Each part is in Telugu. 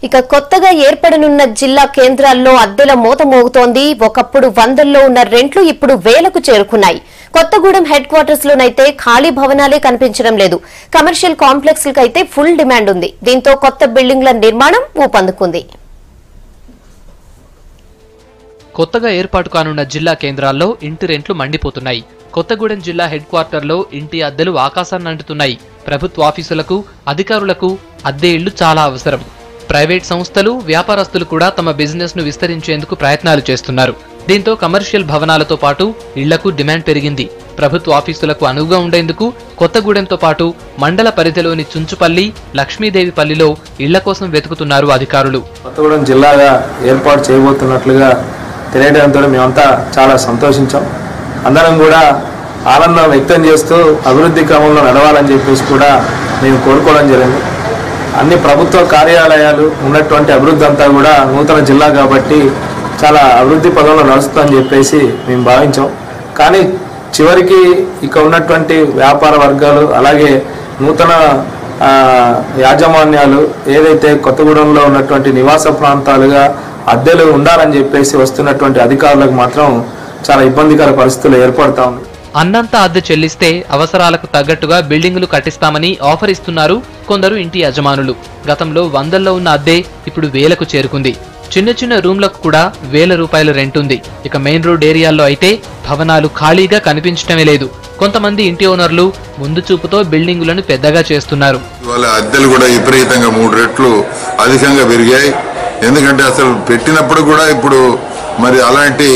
ఇక కొత్తగా ఏర్పడనున్న జిల్లా కేంద్రాల్లో అద్దెల మోత మోగుతోంది. ఒకప్పుడు వందల్లో ఉన్న రెంట్లు ఇప్పుడు వేలకు చేరుకున్నాయి. కొత్తగూడెం హెడ్ క్వార్టర్స్ లోనైతే ఖాళీ భవనాలే కనిపించడం లేదు. కమర్షియల్ కాంప్లెక్స్ లకైతే ఫుల్ డిమాండ్ ఉంది. దీంతో కొత్త బిల్డింగ్ల నిర్మాణం ఊపందుకుంది. కొత్తగా ఏర్పాటు కానున్న జిల్లా కేంద్రాల్లో ఇంటి రెంట్లు మండిపోతున్నాయి. కొత్తగూడెం జిల్లా హెడ్ క్వార్టర్లో ఇంటి అద్దెలు ఆకాశాన్ని అంటుతున్నాయి. ప్రభుత్వ ఆఫీసులకు, అధికారులకు అద్దె ఇళ్లు చాలా అవసరం. ప్రైవేట్ సంస్థలు, వ్యాపారస్తులు కూడా తమ బిజినెస్ ను విస్తరించేందుకు ప్రయత్నాలు చేస్తున్నారు. దీంతో కమర్షియల్ భవనాలతో పాటు ఇళ్లకు డిమాండ్ పెరిగింది. ప్రభుత్వ ఆఫీసులకు అనువుగా ఉండేందుకు కొత్తగూడెంతో పాటు మండల పరిధిలోని చుంచుపల్లి, లక్ష్మీదేవిపల్లిలో ఇళ్ల కోసం వెతుకుతున్నారు అధికారులు. కొత్తగూడెం జిల్లాగా ఏర్పాటు చేయబోతున్నట్లుగా తెలియడంతో మేమంతా చాలా సంతోషించాం. అందరం కూడా ఆనందం వ్యక్తం చేస్తూ అభివృద్ధి క్రమంలో నడవాలని చెప్పేసి కూడా మేము కోరుకోవడం జరిగింది. అన్ని ప్రభుత్వ కార్యాలయాలు ఉన్నటువంటి అభివృద్ధి అంతా కూడా నూతన జిల్లా కాబట్టి చాలా అభివృద్ధి పదంలో నడుస్తుందని చెప్పేసి మేము భావించాం. కానీ చివరికి ఇక ఉన్నటువంటి వ్యాపార వర్గాలు అలాగే నూతన యాజమాన్యాలు ఏదైతే కొత్తగూడెంలో ఉన్నటువంటి నివాస ప్రాంతాలుగా అద్దెలు ఉండాలని చెప్పేసి వస్తున్నటువంటి అధికారులకు మాత్రం చాలా ఇబ్బందికర పరిస్థితులు ఏర్పడతా ఉంది. అన్నంత అద్దె చెల్లిస్తే అవసరాలకు తగ్గట్టుగా బిల్డింగులు కట్టిస్తామని ఆఫర్ ఇస్తున్నారు కొందరు ఇంటి యజమానులు. గతంలో వందల్లో ఉన్న అద్దె ఇప్పుడు వేలకు చేరుకుంది. చిన్న చిన్న రూమ్లకు కూడా ₹1000 రెంట్ ఉంది. ఇక మెయిన్ రోడ్ ఏరియాల్లో అయితే భవనాలు ఖాళీగా కనిపించటమే లేదు. కొంతమంది ఇంటి ఓనర్లు ముందు చూపుతో బిల్డింగులను పెద్దగా చేస్తున్నారు. వాళ్ళ అద్దెలు కూడా విపరీతంగా 3 రెట్లు అధికంగా పెరిగాయి. ఎందుకంటే అసలు పెట్టినప్పుడు కూడా ఇప్పుడు మరి అలాంటి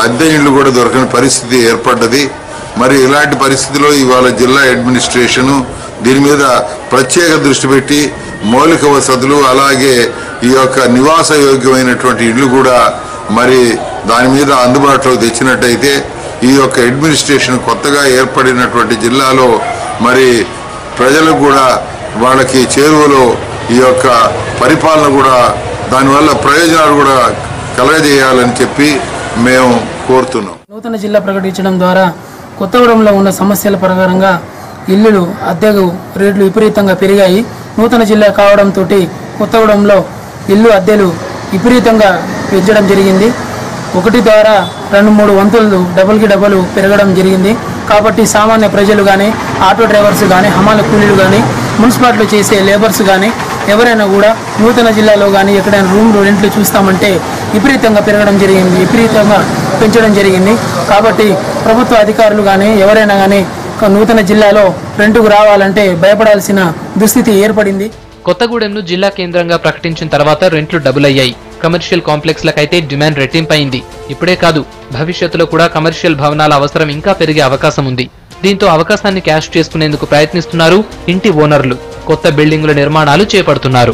అద్దె ఇళ్లు కూడా దొరకని పరిస్థితి ఏర్పడ్డది. మరి ఇలాంటి పరిస్థితిలో ఇవాళ జిల్లా అడ్మినిస్ట్రేషను దీని మీద ప్రత్యేక దృష్టి పెట్టి మౌలిక వసతులు అలాగే ఈ యొక్క నివాస యోగ్యమైనటువంటి ఇళ్లు కూడా మరి దాని మీద అందుబాటులోకి తెచ్చినట్టయితే ఈ యొక్క అడ్మినిస్ట్రేషన్ కొత్తగా ఏర్పడినటువంటి జిల్లాలో మరి ప్రజలకు కూడా వాళ్ళకి చేరువలో ఈ యొక్క పరిపాలన కూడా దానివల్ల ప్రయోజనాలు కూడా కలగజేయాలని చెప్పి మేము కోరుతున్నాం. నూతన జిల్లా ప్రకటించడం ద్వారా కొత్తగూడెంలో ఉన్న సమస్యల ప్రకారంగా ఇల్లులు అద్దెకు రేట్లు విపరీతంగా పెరిగాయి. నూతన జిల్లా కావడంతో కొత్తగూడెంలో ఇల్లు అద్దెలు విపరీతంగా పెంచడం జరిగింది. ఒకటి ద్వారా 2-3 వంతులు డబుల్కి డబుల్ పెరగడం జరిగింది. కాబట్టి సామాన్య ప్రజలు కానీ, ఆటో డ్రైవర్స్ కానీ, హమాల కూలీలు కానీ, మున్సిపాలిటీలో చేసే లేబర్స్ కానీ ఎవరైనా కూడా నూతన జిల్లాలో కానీ ఎక్కడైనా రూమ్లు రెంట్లు చూస్తామంటే విపరీతంగా పెరగడం జరిగింది, విపరీతంగా పెంచడం జరిగింది. కాబట్టి ప్రభుత్వ అధికారులు కానీ ఎవరైనా కానీ నూతన జిల్లాలో రెంటుకు రావాలంటే భయపడాల్సిన దుస్థితి ఏర్పడింది. కొత్తగూడెంను జిల్లా కేంద్రంగా ప్రకటించిన తర్వాత రెంట్లు డబుల్ అయ్యాయి. కమర్షియల్ కాంప్లెక్స్ లకైతే డిమాండ్ రెట్టింపైంది. ఇప్పుడే కాదు, భవిష్యత్తులో కూడా కమర్షియల్ భవనాల అవసరం ఇంకా పెరిగే అవకాశం ఉంది. దీంతో అవకాశాన్ని క్యాష్ చేసుకునేందుకు ప్రయత్నిస్తున్నారు ఇంటి ఓనర్లు. కొత్త బిల్డింగుల నిర్మాణాలు చేపడుతున్నారు.